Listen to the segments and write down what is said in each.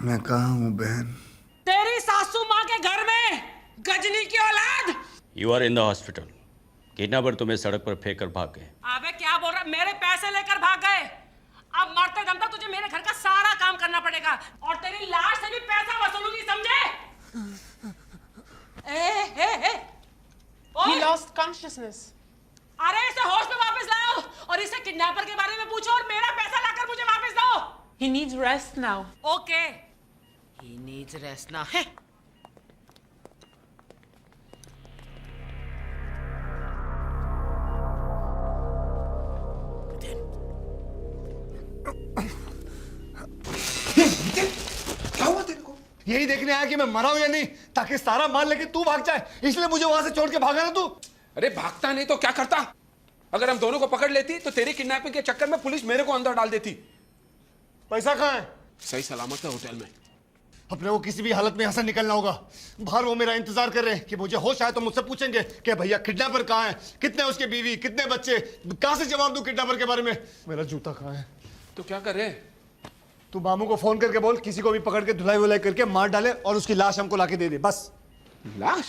मैं कहाँ हूँ बहन? तेरी सासू माँ के घर में, गजनी की औलाद। You are in the hospital. Kidnapper तुम्हें सड़क पर फेंक कर भाग गए। अबे क्या बोल रहा है? मेरे पैसे लेकर भाग गए। अब मरते दम तक तुझे मेरे घर का सारा काम करना पड़ेगा और तेरी लाश से भी पैसा वसूलूंगी, समझे? He lost consciousness. अरे इसे होश में वापस लाओ और इसे किडनैपर के बारे में पूछो और मेरा पैसा लाकर मुझे वापस दो। He needs rest now. Okay. He needs rest now. क्या हुआ तेरे को? यही देखने आया कि मैं मरा हूं या नहीं, ताकि सारा माल लेके तू भाग जाए, इसलिए मुझे वहां से छोड़ के भागा ना तू। अरे भागता नहीं तो क्या करता? अगर हम दोनों को पकड़ लेती तो तेरी किडनैपिंग के चक्कर में पुलिस मेरे को अंदर डाल देती। पैसा कहाँ है? सही सलामत है होटल में। अपने को किसी भी हालत में यहाँ से निकलना होगा। बाहर वो मेरा इंतजार कर रहे हैं कि मुझे होश आए तो मुझसे पूछेंगे कि भैया किडनैपर कहाँ है, कितने उसके बीवी, कितने बच्चे। कहाँ से जवाब दूं किडनैपर के बारे में? मेरा जूता कहाँ है? तो क्या करे? तू मामू को फोन करके बोल किसी को भी पकड़ के धुलाई वुलाई करके मार डाले और उसकी लाश हमको लाके दे दे, बस। लाश?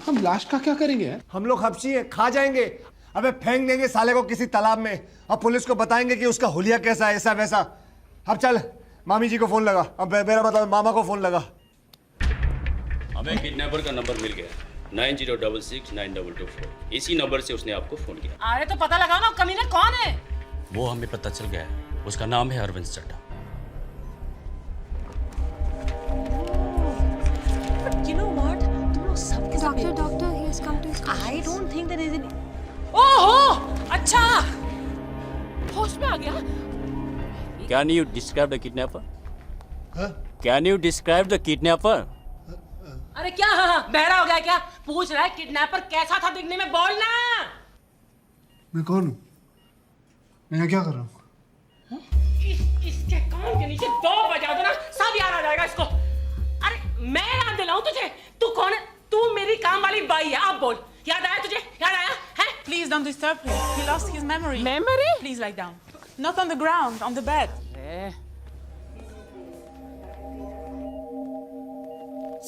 हम लाश का क्या करेंगे? हम लोग हबशी है, खा जाएंगे। अबे फेंक देंगे साले को किसी तालाब में और पुलिस को बताएंगे कि उसका हुलिया कैसा है, ऐसा वैसा। अब चल मामी जी को फोन लगा। अब मेरा मतलब मामा को फोन लगा। हमें किडनैपर का नंबर मिल गया, 90669224। इसी नंबर से उसने आपको फोन किया। अरे तो पता लगाओ ना कमीना कौन है। वो हमें पता चल गया है, उसका नाम है Arvind Chadha. You know what? तुम लोग सबके साथ Doctor, he has come to his I consciousness. don't think there is any. ओहो, अच्छा, होश में आ गया। Can you describe the kidnapper? Can you describe the kidnapper? अरे क्या बहरा हो गया क्या? पूछ रहा है किडनैपर कैसा था दिखने में, बोलना। मैं कौन हूँ? मैं यहाँ क्या कर रहा हूँ? इसके कान के नीचे 2 बजा दो ना, सब याद आ जाएगा इसको। अरे मैं याद दिलाऊं तुझे? तू कौन है? तू मेरी काम वाली बाई है। अब बोल, याद आया तुझे? याद आया है? Please don't disturb him. He lost his memory. Memory? Please lie down. Not on the ground, on the bed.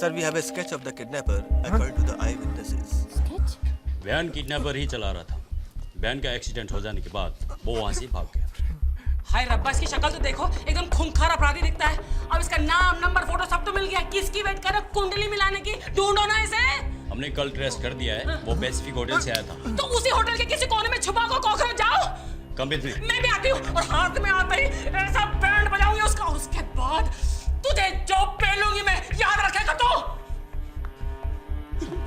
Sir, we have a sketch of the kidnapper according to the eyewitnesses. Van kidnapper ही चला रहा था। Van का accident हो जाने के बाद वो वहां से भाग गया। हाय रब्बा, इसकी शक्ल तो देखो, एकदम खूंखार अपराधी दिखता है। अब इसका नाम, नंबर, फोटो सब तो मिल गया। किसकी वेट कर रहे हो? कुंडली मिलाने की? ढूंढो ना इसे। हमने कल ट्रेस कर दिया है, वो पैसिफिक होटल से आया था। तो उसी होटल के किसी कोने में छुपा को कॉकरोच जाओ। Come with me. मैं भी आती हूँ और हाथ में आते ही ऐसा बैंड बजाऊंगी उसका, और उसके बाद तुझे जो पेलूंगी मैं, याद रखेगा तो।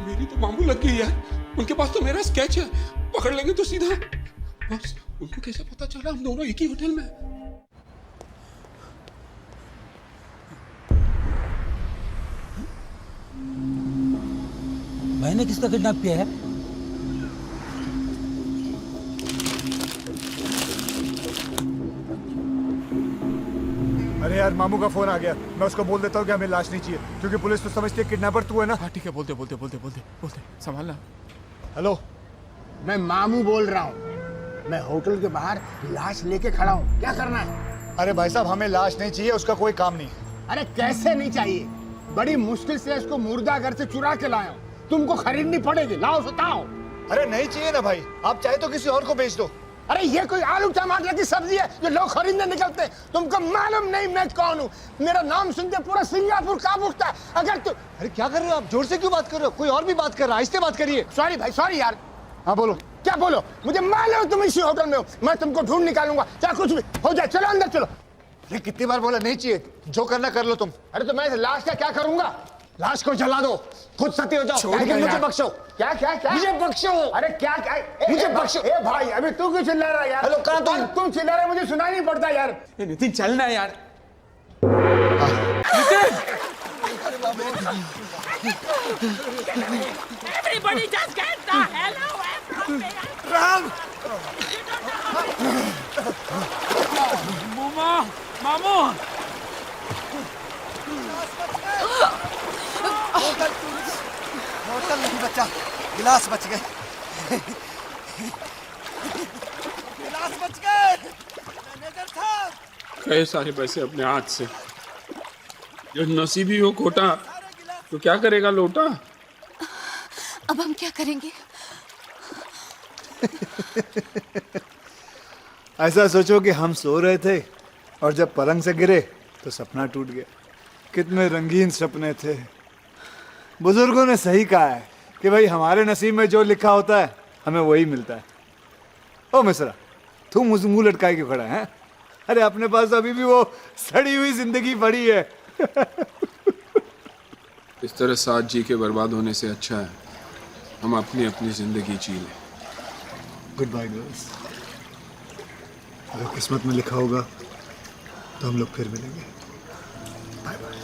मेरी तो मामू लग गई यार। उनके पास तो मेरा स्केच है, पकड़ लेंगे तो सीधा। बस उनको कैसे पता चला हम दोनों एक ही होटल में? मैंने किसका किडनैप किया है? अरे यार मामू का फोन आ गया। मैं उसको बोल देता हूँ कि हमें लाश नहीं चाहिए, क्योंकि पुलिस तो समझती है किडनैपर तू है ना। हाँ ठीक है, बोलते संभालना। हेलो, मैं मामू बोल रहा हूँ। मैं होटल के बाहर लाश लेके खड़ा हूँ, क्या करना है? अरे भाई साहब हमें लाश नहीं चाहिए, उसका कोई काम नहीं। अरे कैसे नहीं चाहिए? बड़ी मुश्किल से इसको मुर्दा घर से चुरा के लाया हूँ, तुमको खरीदनी पड़ेगी। लाओ बताओ। अरे नहीं चाहिए ना भाई, आप चाहे तो किसी और को बेच दो। अरे ये कोई आलू टमाटर की सब्जी है जो लोग खरीदने निकलते हैं? तुमको मालूम नहीं मैं कौन हूँ? मेरा नाम सुनते पूरा सिंगापुर कांप उठता है। अगर तू अरे क्या कर रहे हो आप? जोर से क्यों बात कर रहे हो? कोई और भी बात कर रहा है, आहिस्ते बात करिए। सॉरी भाई, सॉरी यार। हाँ बोलो। क्या बोलो? मुझे मालूम तुम इसी होटल में हो। मैं तुमको ढूंढ निकालूंगा, चाहे कुछ भी हो जाए। चलो अंदर चलो। अरे कितनी बार बोला नहीं चाहिए, जो करना कर लो तुम। अरे तो मैं लाश का क्या करूंगा? लाश को जला दो, खुद सती हो जाओ। लेकिन मुझे बख्शो। क्या क्या क्या? मुझे बख्शो। अरे क्या क्या? मुझे बख्शो। ए भाई, अभी तू क्यों चिल्ला रहा है यार? हेलो, कहाँ तुम चिल्ला रहे, मुझे सुनाई नहीं पड़ता यार। नितिन चलना है यार। Everybody just get the hell away from me. Ram, मामू। होटल नहीं बचा, गिलास बच गए। गिलास बच गए। मैनेजर साहब, कई सारे पैसे अपने हाथ से जब नसीबी हो खोटा तो क्या करेगा लोटा। अब हम क्या करेंगे? ऐसा सोचो कि हम सो रहे थे और जब पलंग से गिरे तो सपना टूट गया। कितने रंगीन सपने थे। बुजुर्गों ने सही कहा है कि भाई हमारे नसीब में जो लिखा होता है हमें वही मिलता है। ओ मिश्रा, तू मुंह लटकाए क्यों खड़ा है? अरे अपने पास अभी भी वो सड़ी हुई जिंदगी पड़ी है। इस तरह साथ जी के बर्बाद होने से अच्छा है हम अपनी अपनी जिंदगी जी लें। Goodbye girls. अगर किस्मत में लिखा होगा तो हम लोग फिर मिलेंगे। Bye bye.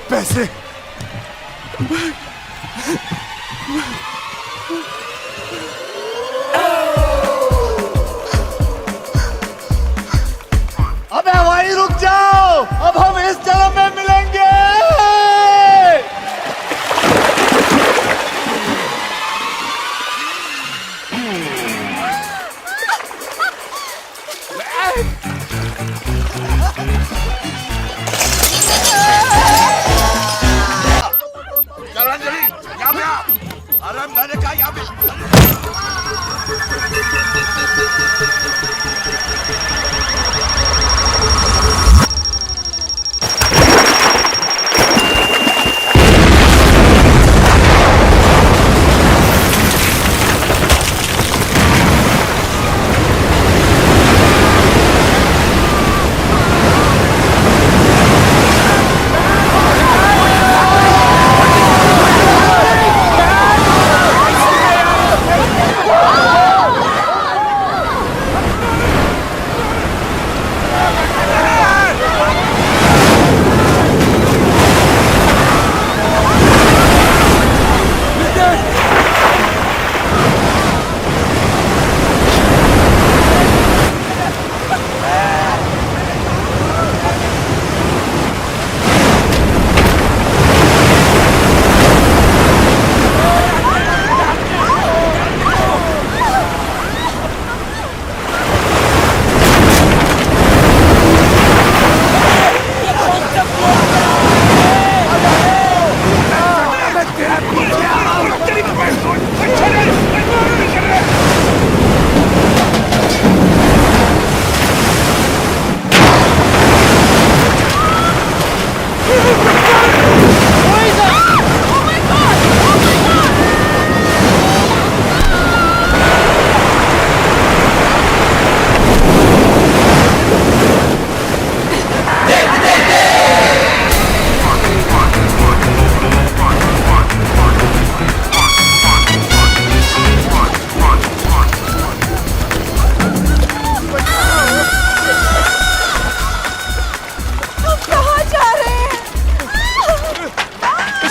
पैसे अबे वहीं रुक जाओ, अब हम इस जन्म में मिलेंगे।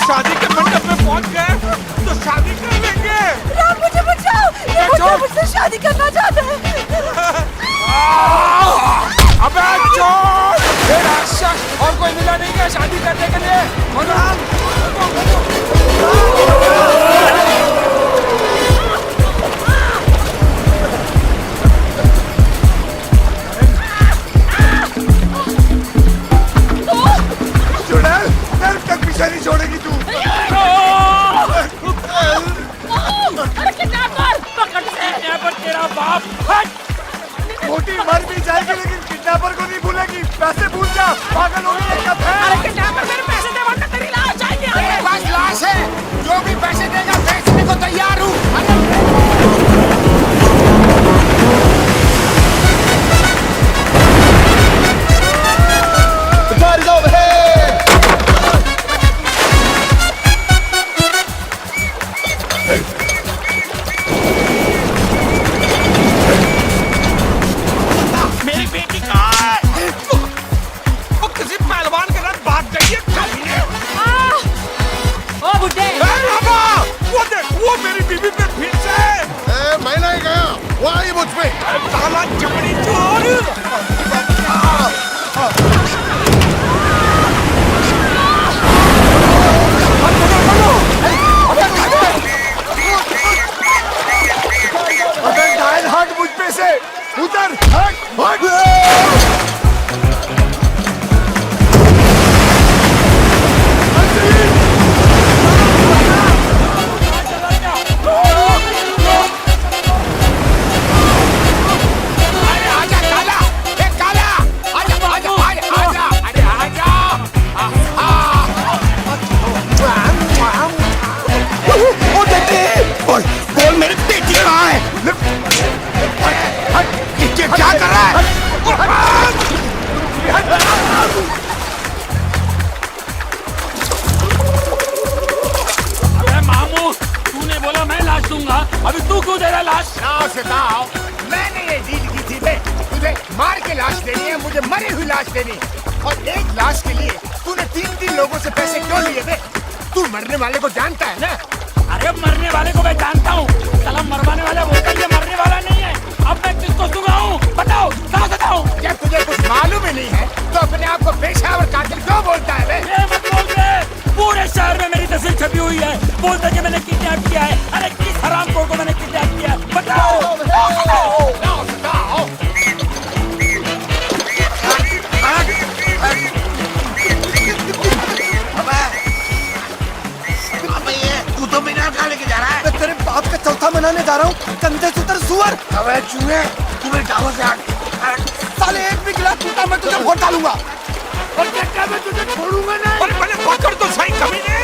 शादी के मंडप में पहुंच गए तो शादी कर लेंगे। राम मुझे बचाओ, ये मुझे मुझसे शादी करना चाहता है। अबे चोर! ये राक्षस और कोई मिला नहीं क्या शादी करने के लिए? चुड़ैल, नर्क तक पीछे नहीं छोड़ेगी तू। अरे किडनैपर पकड़ से तेरा बाप हट! मोटी मर भी जाएगी लेकिन किडनैपर को नहीं भूलेगी। पैसे भूल जा, पागल हो गई है। अरे किडनैपर मेरे पैसे दे वरना तेरी लाश जाएगी। मेरे पास लाश है, जो भी पैसे देगा बेचने को तैयार हूँ। मेरी बेटी कहाँ है? वो किसी पहलवान के साथ अभी तू क्यों दे रहा है लाश? बताओ मैंने ये डील की थी बे, तुझे मार के लाश देनी है, मुझे मरी हुई लाश देनी, और एक लाश के लिए तूने 3-3 लोगों से पैसे क्यों लिए बे? तू मरने वाले को जानता है ना? अरे मरने वाले को मैं जानता हूँ, साला मरवाने वाला बोलता है ये मरने वाला नहीं है। अब मैं किसको सुनाऊं? बताओ, कहाँ बताऊं? जब तुझे कुछ मालूम ही नहीं है तो अपने आप को पेशावर कातिल क्यों बोलता है बे? ये मत बोल बे, पूरे शहर में मेरी तस्वीर छपी हुई है, बोलता है कि मैंने किडनैप किया है। अरे किस हरामखोर को मैंने किडनैप किया है? बताओ। बताओ तू तो मीनार कहाँ लेके जा रहा है? मैं तेरे बाप का चौथा मनाने जा रहा हूँ, कंधे सुतर सुअर। अबे चूहे, तू मेरे ढाबा से हट। साले एक भी गिलास टूटा मैं तुझे वोट डालूंगा। और क्या मैं तुझे छोड़ूंगा नहीं। अरे पहले पकड़ तो सही कमीने।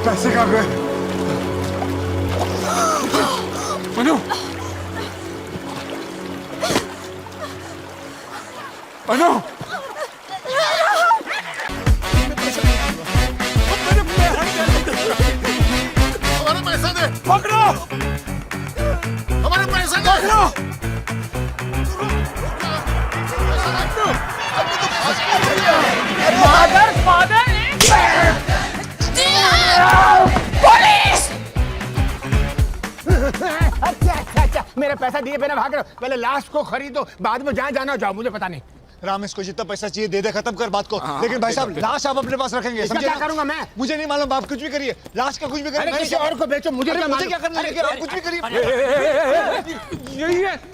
पैसे कहाँ गए? अनु, अनु, हमारा पैसा दे, पकड़ो, हमारा पैसा दे। पकड़ो। अच्छा, मेरा पैसा दिए बिना भाग रहे हो? पहले लाश को खरीदो, बाद में जहाँ जाना जाओ, मुझे पता नहीं। राम इसको जितना पैसा चाहिए दे दे, खत्म कर बात को। लेकिन भाई साहब लाश आप अपने पास रखेंगे, इसका समझे क्या ना? करूंगा मैं? मुझे नहीं मालूम, आप कुछ भी करिए, लाश का कुछ भी करिए। अरे किसी और को बेचो, मुझे क्या मुझे क्या मालूम? करना है, लेकिन आप कुछ भी करिए।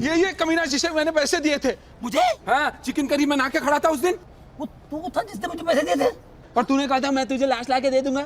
यही है कमीना जिसे मैंने पैसे दिए थे। मुझे? हाँ, चिकन करी में ना के खड़ा था उस दिन। वो तू था जिसने मुझे पैसे दिए थे? और तूने कहा था मैं तुझे लाश ला के दे दूंगा।